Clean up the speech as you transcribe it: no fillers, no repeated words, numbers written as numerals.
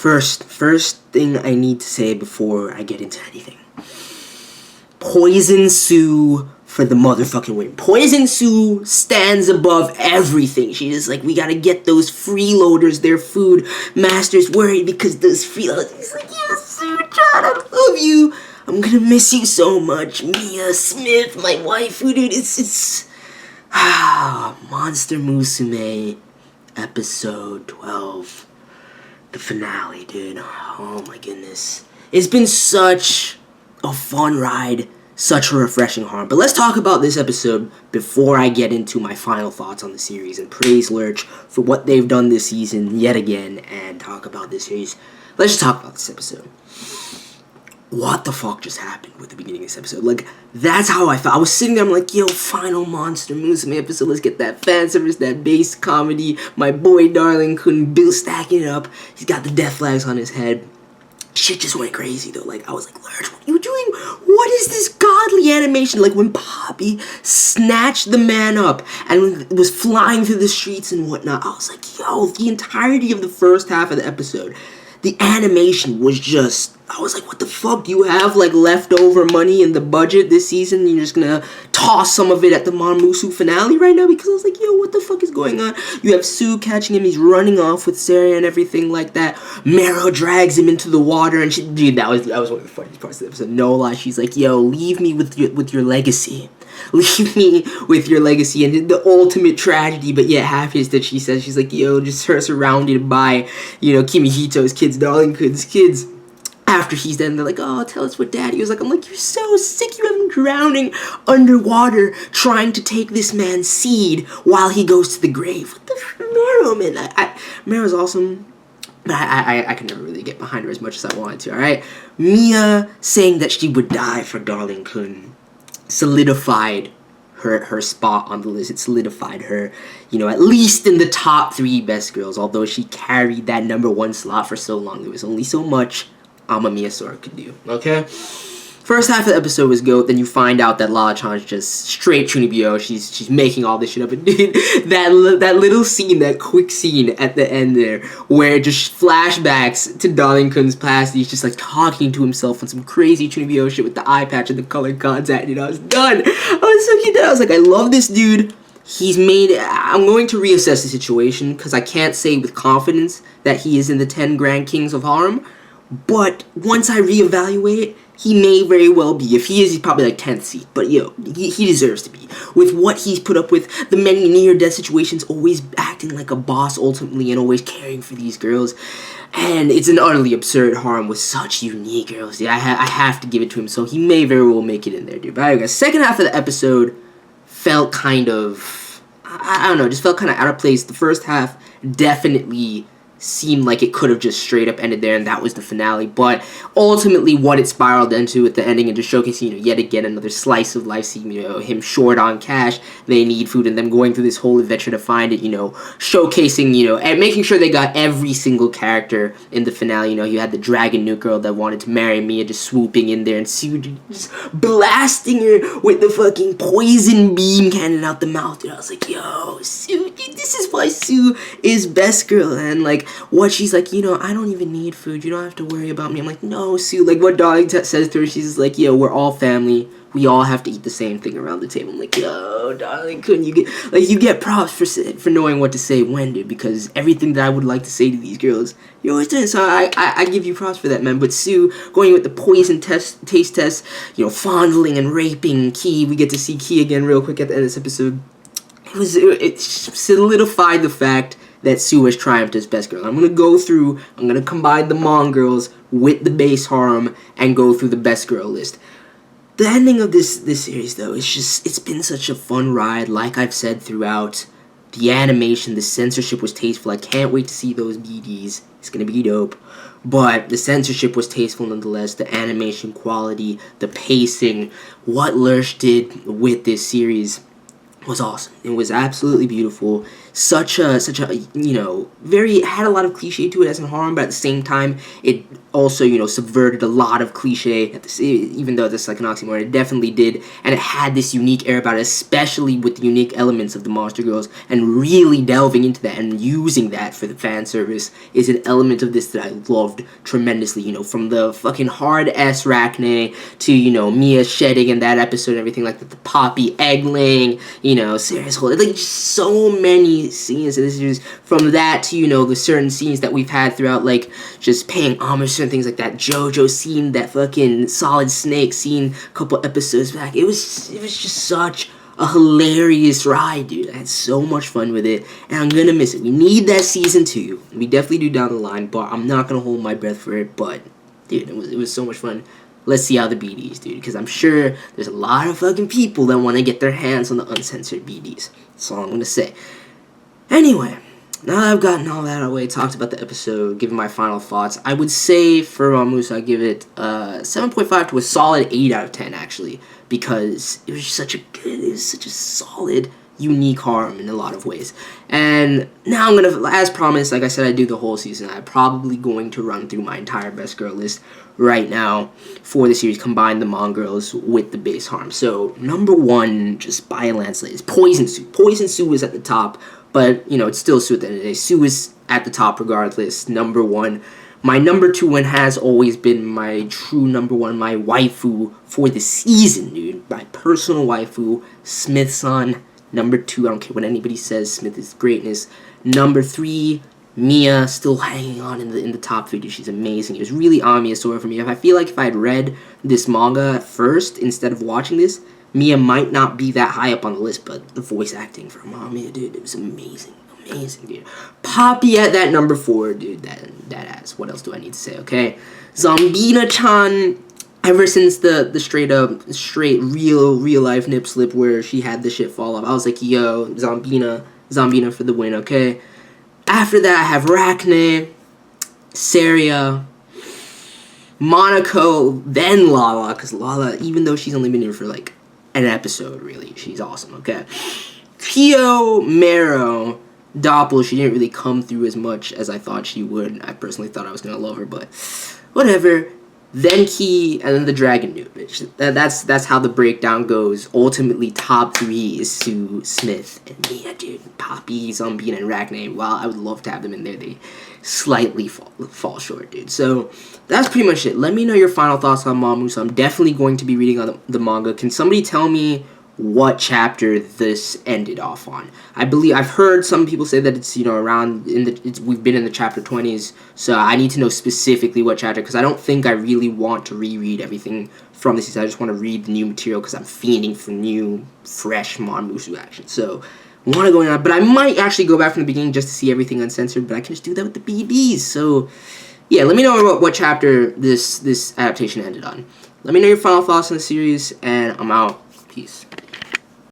First thing I need to say before I get into anything. Poison Sue for the motherfucking win. Poison Sue stands above everything. She's just like, we gotta get those freeloaders their food. Master's worried because those freeloaders. He's like, yeah, Sue, John, I love you. I'm gonna miss you so much. Mia Smith, my wife, dude, it's Monster Musume, episode 12. The finale, dude. Oh my goodness. It's been such a fun ride, such a refreshing harm. But let's talk about this episode before I get into my final thoughts on the series and praise Lurch for what they've done this season yet again and talk about this series. Let's just talk about this episode. What the fuck just happened with the beginning of this episode? Like, that's how I felt. I was sitting there, I'm like, yo, final Monster Musume episode. Let's get that fan service, that base comedy. My boy Darling-kun, Bill stacking it up. He's got the death flags on his head. Shit just went crazy, though. Like, I was like, Lurch, what are you doing? What is this godly animation? Like, when Papi snatched the man up and was flying through the streets and whatnot, I was like, yo, the entirety of the first half of the episode, the animation was just, I was like, what the fuck? Do you have, like, leftover money in the budget this season? You're just gonna toss some of it at the MonMusu finale right now? Because I was like, yo, what the fuck is going on? You have Sue catching him. He's running off with Cerea and everything like that. Mero drags him into the water. And she, dude, that was one of the funniest parts of the episode. No lie. She's like, yo, leave me with your legacy. Leave me with your legacy. And the ultimate tragedy, but yet happiest that she says, she's like, yo, just her surrounded by, you know, Kimihito's kids, Darling-Kun'S kids. After he's dead, and they're like, oh, tell us what daddy was like. I'm like, you're so sick. You have him drowning underwater trying to take this man's seed while he goes to the grave. What the f***, Mero, man? Mero's awesome, but I could never really get behind her as much as I wanted to, alright? Mia saying that she would die for Darling-kun solidified her spot on the list. It solidified her, you know, at least in the top 3 best girls, although she carried that #1 slot for so long. There was only so much AMAMIYA SORA could do, okay? First half of the episode was GOAT, then you find out that LALA-chan's just straight CHUUNIBYOU. She's making all this shit up, and dude, that little scene, that quick scene at the end there, where it just flashbacks to Darling-Kun'S past, he's just like talking to himself on some crazy CHUUNIBYOU shit with the eye patch and the colored contact, and I was done. I was so cute. I was like, I love this dude. I'm going to reassess the situation, because I can't say with confidence that he is in the 10 Grand Kings of Harem. But once I reevaluate, he may very well be. If he is, he's probably like 10th seed. But yo, he deserves to be. With what he's put up with, the many near-death situations, always acting like a boss ultimately and always caring for these girls. And it's an utterly absurd harem with such unique girls. Yeah, I have to give it to him. So he may very well make it in there, dude. But anyway, second half of the episode felt kind of, I don't know, just felt kind of out of place. The first half definitely seemed like it could have just straight up ended there and that was the finale, but ultimately what it spiraled into with the ending and just showcasing, you know, yet again another slice of life, seeing, you know, him short on cash, they need food, and them going through this whole adventure to find it, you know, showcasing, you know, and making sure they got every single character in the finale. You know, you had the dragon nuke girl that wanted to marry Mia just swooping in there and Sue just blasting her with the fucking poison beam cannon out the mouth, dude. I was like, yo, Sue, dude, this is why Sue is best girl. And like what she's like, you know, I don't even need food, you don't have to worry about me. I'm like, no, Sue, like what Darling says to her, she's like, yo, we're all family, we all have to eat the same thing around the table. I'm like, yo, Darling, couldn't you get props for knowing what to say when, dude, because everything that I would like to say to these girls, you always do. So I give you props for that, man. But Sue going with the poison taste test, you know, fondling and raping Key. We get to see Key again real quick at the end of this episode. It solidified the fact that Sue has triumphed as best girl. I'm going to combine the Mon girls with the base harem and go through the best girl list. The ending of this series, though, it's been such a fun ride. Like I've said throughout, the animation, the censorship was tasteful. I can't wait to see those BDs. It's going to be dope. But the censorship was tasteful nonetheless. The animation quality, the pacing, what Lurch did with this series was awesome. It was absolutely beautiful. such a you know, very, had a lot of cliche to it as in Harem, but at the same time it also, you know, subverted a lot of cliche at the, even though this is like an oxymoron, it definitely did, and it had this unique air about it, especially with the unique elements of the monster girls, and really delving into that and using that for the fan service is an element of this that I loved tremendously, you know, from the fucking hard S Rach-nee to, you know, Mia shedding in that episode and everything like that, the Papi egg-laying, you know, Cerea's whole, like, so many scenes in this series, from that to, you know, the certain scenes that we've had throughout, like, just paying homage to things like that JoJo scene, that fucking Solid Snake scene a couple episodes back. It was just such a hilarious ride, dude. I had so much fun with it, and I'm gonna miss it. We need that season 2. We definitely do down the line, but I'm not gonna hold my breath for it. But dude, it was so much fun. Let's see how the BDs, dude, because I'm sure there's a lot of fucking people that want to get their hands on the uncensored BDs. That's all I'm gonna say. Anyway, now that I've gotten all that out of the way, talked about the episode, given my final thoughts, I would say for MonMusu, I give it 7.5 to a solid 8 out of 10, actually, because it was such a solid, unique harem in a lot of ways. And now I'm gonna, as promised, like I said, I do the whole season. I'm probably going to run through my entire best girl list right now for the series, combine the Mon girls with the base harem. So number 1, just by a landslide, is Poison Sue. Poison Sue is at the top, but, you know, it's still Sue at the end of the day. Sue is at the top regardless, number 1. My number 2 and has always been my true number 1, my waifu for the season, dude. My personal waifu, Smith-san. Number 2, I don't care what anybody says, Smith is greatness. Number 3, Mia, still hanging on in the top 3, dude. She's amazing. It was really AMAMIYA SORA for me. I feel like if I had read this manga first instead of watching this, Mia might not be that high up on the list, but the voice acting for AMAMIYA, dude, it was amazing. Amazing, dude. Papi at that number 4, dude. That ass. What else do I need to say, okay? Zombina-chan, ever since the straight real life nip slip where she had the shit fall off, I was like, yo, Zombina for the win, okay? After that, I have Rach-nee, Cerea, Manako, then LALA, because LALA, even though she's only been here for like an episode, really, she's awesome, okay? Mero, Doppel, she didn't really come through as much as I thought she would. I personally thought I was going to love her, but whatever. Then Key, and then the Dragon Dude, bitch. That's how the breakdown goes. Ultimately, top 3 is Sue, Smith, and Mia, dude. Papi, Zombina, and Rach-nee. While I would love to have them in there, they slightly fall short, dude. So that's pretty much it. Let me know your final thoughts on MonMusu. I'm definitely going to be reading on the manga. Can somebody tell me what chapter this ended off on? I've heard some people say that it's, you know, around we've been in the chapter 20s, so I need to know specifically what chapter, because I don't think I really want to reread everything from this season. I just want to read the new material because I'm fiending for new, fresh MonMusu action. So I want to go in, but I might actually go back from the beginning just to see everything uncensored, but I can just do that with the BDs. So yeah, let me know what chapter this adaptation ended on. Let me know your final thoughts on the series, and I'm out. Peace.